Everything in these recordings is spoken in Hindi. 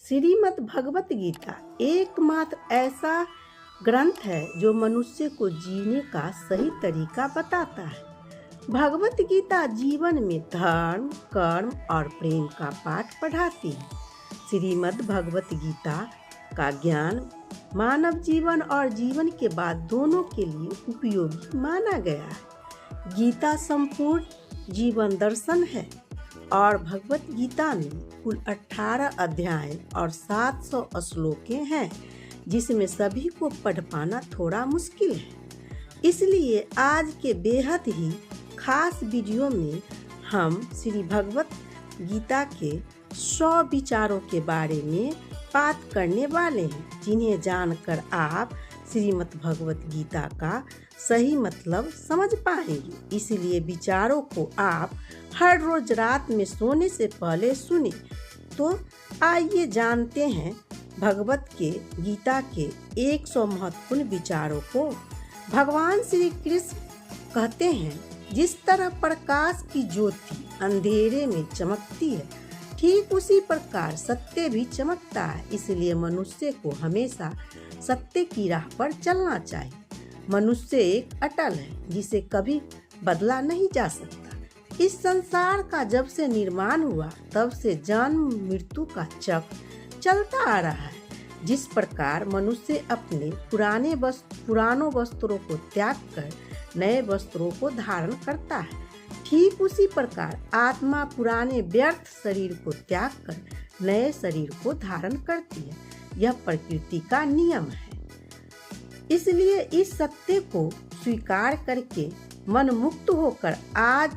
श्रीमद् भगवत गीता एकमात्र ऐसा ग्रंथ है जो मनुष्य को जीने का सही तरीका बताता है। भगवत गीता जीवन में धर्म, कर्म और प्रेम का पाठ पढ़ाती है। श्रीमद् भगवत गीता का ज्ञान मानव जीवन और जीवन के बाद दोनों के लिए उपयोगी माना गया है। गीता संपूर्ण जीवन दर्शन है और भगवत गीता में कुल 18 अध्याय और 700 श्लोकें हैं, जिसमें सभी को पढ़ पाना थोड़ा मुश्किल है। इसलिए आज के बेहद ही खास वीडियो में हम श्री भगवत गीता के 100 विचारों के बारे में बात करने वाले हैं, जिन्हें जानकर आप श्रीमद् भगवत गीता का सही मतलब समझ पाएंगे। इसलिए विचारों को आप हर रोज रात में सोने से पहले सुने। तो आइए जानते हैं भगवत के गीता के 100 महत्वपूर्ण विचारों को। भगवान श्री कृष्ण कहते हैं, जिस तरह प्रकाश की ज्योति अंधेरे में चमकती है, ठीक उसी प्रकार सत्य भी चमकता है। इसलिए मनुष्य को हमेशा सत्य की राह पर चलना चाहिए। मनुष्य एक अटल है, जिसे कभी बदला नहीं जा सकता। इस संसार का जब से निर्माण हुआ तब से जन्म मृत्यु का चक्र चलता आ रहा है। जिस प्रकार मनुष्य अपने पुरानों वस्त्रों को त्याग कर नए वस्त्रों को धारण करता है, ठीक उसी प्रकार आत्मा पुराने व्यर्थ शरीर को त्याग कर नए शरीर को धारण करती है। यह प्रकृति का नियम है। इसलिए इस सत्य को स्वीकार करके मन मुक्त होकर आज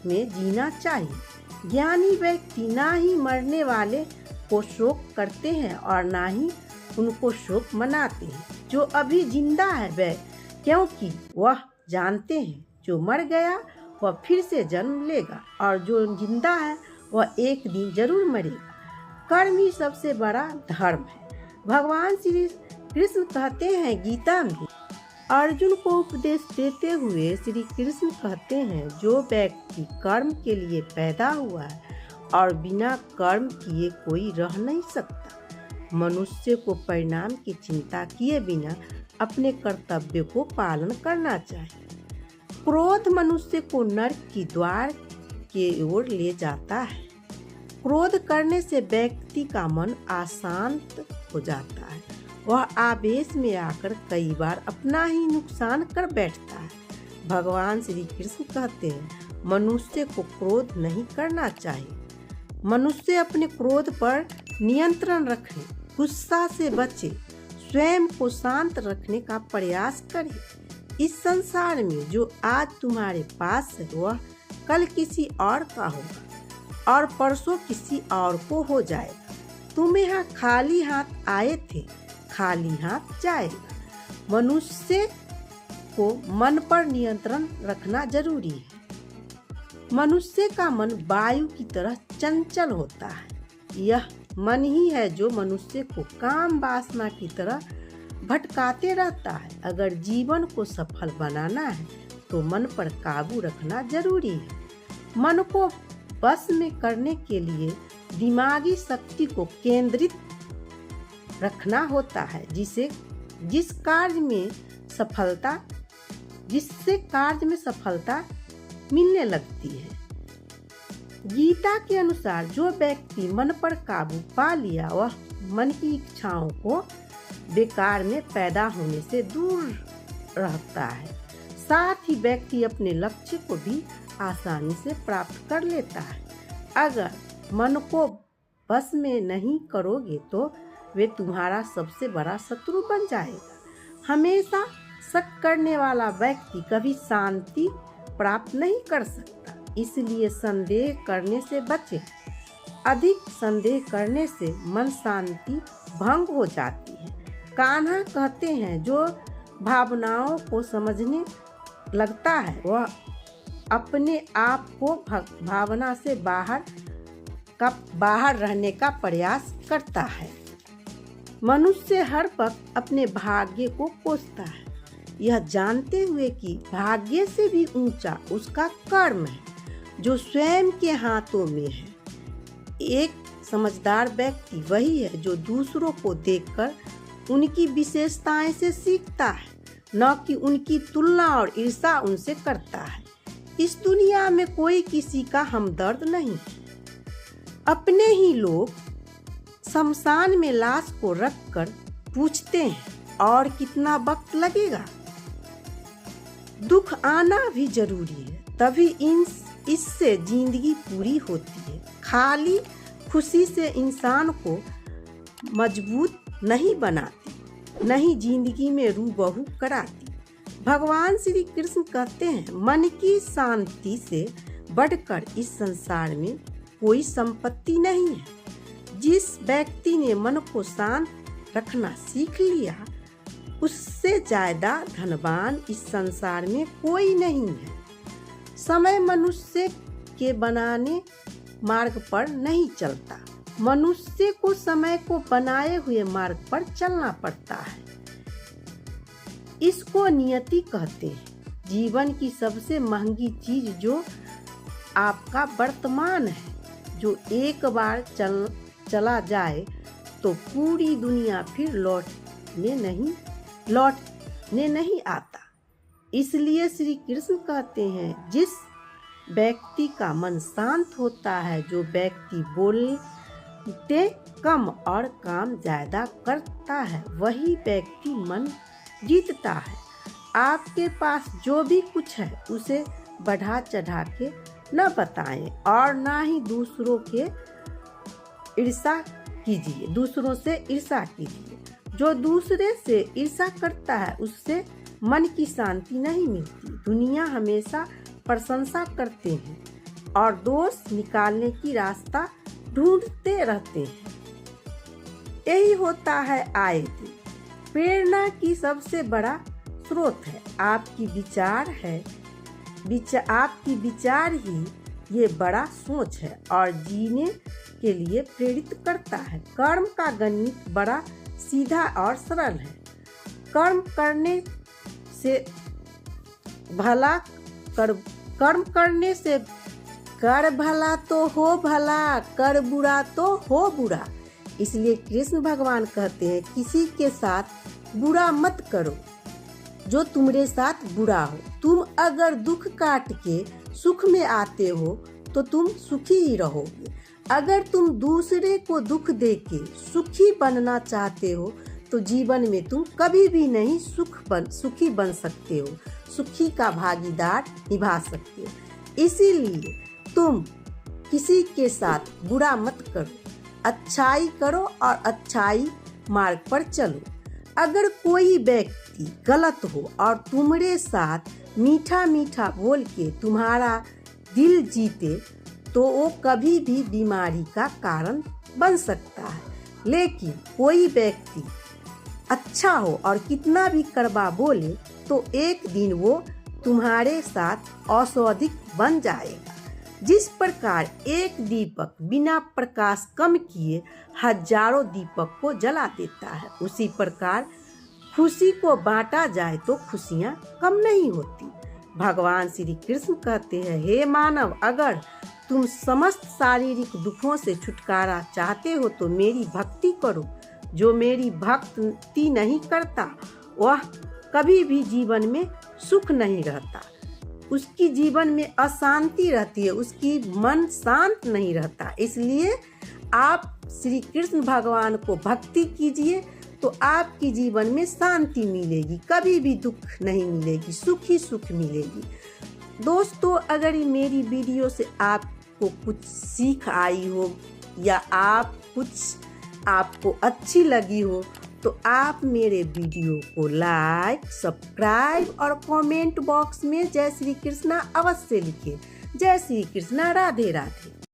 में जीना चाहिए। ज्ञानी व्यक्ति ना ही मरने वाले को शोक करते हैं और ना ही उनको शोक मनाते हैं। जो अभी जिंदा है वह, क्योंकि वह जानते हैं जो मर गया वह फिर से जन्म लेगा, और जो जिंदा है वह एक दिन जरूर मरेगा। कर्म ही सबसे बड़ा धर्म है। भगवान श्री कृष्ण कहते हैं गीता में, अर्जुन को उपदेश देते हुए श्री कृष्ण कहते हैं, जो व्यक्ति कर्म के लिए पैदा हुआ है और बिना कर्म किए कोई रह नहीं सकता। मनुष्य को परिणाम की चिंता किए बिना अपने कर्तव्य को पालन करना चाहिए। क्रोध मनुष्य को नरक की द्वार के ओर ले जाता है। क्रोध करने से व्यक्ति का मन अशांत हो जाता है। वह आवेश में आकर कई बार अपना ही नुकसान कर बैठता है। भगवान श्री कृष्ण कहते हैं, मनुष्य को क्रोध नहीं करना चाहिए। मनुष्य अपने क्रोध पर नियंत्रण रखे, गुस्सा से बचे, स्वयं को शांत रखने का प्रयास करे। इस संसार में जो आज तुम्हारे पास है वह कल किसी और का होगा और परसों किसी और को हो जाएगा। तुम यहाँ खाली हाथ आए थे, खाली हाथ जाएगा। मनुष्य को मन पर नियंत्रण रखना जरूरी है। मनुष्य का मन वायु की तरह चंचल होता है। यह मन ही है जो मनुष्य को काम वासना की तरह भटकाते रहता है। अगर जीवन को सफल बनाना है तो मन पर काबू रखना जरूरी है। मन को बस में करने के लिए दिमागी शक्ति को केंद्रित रखना होता है, जिससे कार्य में सफलता मिलने लगती है। गीता के अनुसार जो व्यक्ति मन पर काबू पा लिया वह मन की इच्छाओं को बेकार में पैदा होने से दूर रहता है। साथ ही व्यक्ति अपने लक्ष्य को भी आसानी से प्राप्त कर लेता है। अगर मन को बस में नहीं करोगे तो वे तुम्हारा सबसे बड़ा शत्रु बन जाएगा। हमेशा शक करने वाला व्यक्ति कभी शांति प्राप्त नहीं कर सकता। इसलिए संदेह करने से बचें। अधिक संदेह करने से मन शांति भंग हो जाती है। कान्हा कहते हैं, जो भावनाओं को समझने लगता है वह अपने आप को भावना से बाहर रहने का प्रयास करता है। मनुष्य हर वक्त अपने भाग्य को कोसता है, यह जानते हुए कि भाग्य से भी ऊंचा उसका कर्म है, जो स्वयं के हाथों में है। एक समझदार व्यक्ति वही है जो दूसरों को देखकर उनकी विशेषताएं से सीखता है, न कि उनकी तुलना और ईर्ष्या उनसे करता है। इस दुनिया में कोई किसी का हमदर्द नहीं। अपने ही लोग शमशान में लाश को रखकर पूछते हैं और कितना वक्त लगेगा। दुख आना भी जरूरी है, तभी इससे जिंदगी पूरी होती है। खाली खुशी से इंसान को मजबूत नहीं बनाती, नहीं जिंदगी में रूबरू कराती। भगवान श्री कृष्ण कहते हैं, मन की शांति से बढ़कर इस संसार में कोई संपत्ति नहीं है। जिस व्यक्ति ने मन को शांत रखना सीख लिया, उससे ज्यादा धनवान इस संसार में कोई नहीं है। समय मनुष्य के बनाने मार्ग पर नहीं चलता, मनुष्य को समय को बनाए हुए मार्ग पर चलना पड़ता है। इसको नियति कहते हैं। जीवन की सबसे महंगी चीज जो आपका वर्तमान है, जो एक बार चला जाए तो पूरी दुनिया फिर लौटने नहीं आता। इसलिए श्री कृष्ण कहते हैं, जिस व्यक्ति का मन शांत होता है, जो व्यक्ति बोलते कम और काम ज्यादा करता है, वही व्यक्ति मन जीतता है। आपके पास जो भी कुछ है उसे बढ़ा चढ़ा के न बताएं और ना ही दूसरों से ईर्ष्या कीजिए। जो दूसरे से ईर्ष्या करता है उससे मन की शांति नहीं मिलती। दुनिया हमेशा प्रशंसा करते हैं और दोष निकालने की रास्ता ढूंढते रहते हैं। यही होता है आए दिन। प्रेरणा की सबसे बड़ा स्रोत है आपकी विचार ही ये बड़ा सोच है और जीने के लिए प्रेरित करता है। कर्म का गणित बड़ा सीधा और सरल है। कर्म करने से कर भला तो हो भला, कर बुरा तो हो बुरा। इसलिए कृष्ण भगवान कहते हैं, किसी के साथ बुरा मत करो जो तुम्हारे साथ बुरा हो। तुम अगर दुख काट के सुख में आते हो तो तुम सुखी ही रहोगे। अगर तुम दूसरे को दुख दे के सुखी बनना चाहते हो तो जीवन में तुम कभी भी नहीं सुखी बन सकते हो, सुखी का भागीदार निभा सकते हो। इसीलिए तुम किसी के साथ बुरा मत करो, अच्छाई करो और अच्छाई मार्ग पर चलो। अगर कोई व्यक्ति गलत हो और तुम्हारे साथ मीठा मीठा बोल के तुम्हारा दिल जीते तो वो कभी भी बीमारी का कारण बन सकता है। लेकिन कोई व्यक्ति अच्छा हो और कितना भी कड़वा बोले तो एक दिन वो तुम्हारे साथ औषधि बन जाएगा। जिस प्रकार एक दीपक बिना प्रकाश कम किए हजारों दीपक को जला देता है, उसी प्रकार खुशी को बांटा जाए तो खुशियाँ कम नहीं होती। भगवान श्री कृष्ण कहते हैं, हे मानव, अगर तुम समस्त शारीरिक दुखों से छुटकारा चाहते हो तो मेरी भक्ति करो। जो मेरी भक्ति नहीं करता वह कभी भी जीवन में सुख नहीं रहता, उसकी जीवन में अशांति रहती है, उसकी मन शांत नहीं रहता। इसलिए आप श्री कृष्ण भगवान को भक्ति कीजिए तो आपकी जीवन में शांति मिलेगी, कभी भी दुख नहीं मिलेगी, सुख ही सुख मिलेगी। दोस्तों, अगर मेरी वीडियो से आपको कुछ सीख आई हो या आपको अच्छी लगी हो तो आप मेरे वीडियो को लाइक, सब्सक्राइब और कमेंट बॉक्स में जय श्री कृष्णा अवश्य लिखें। जय श्री कृष्णा, राधे राधे।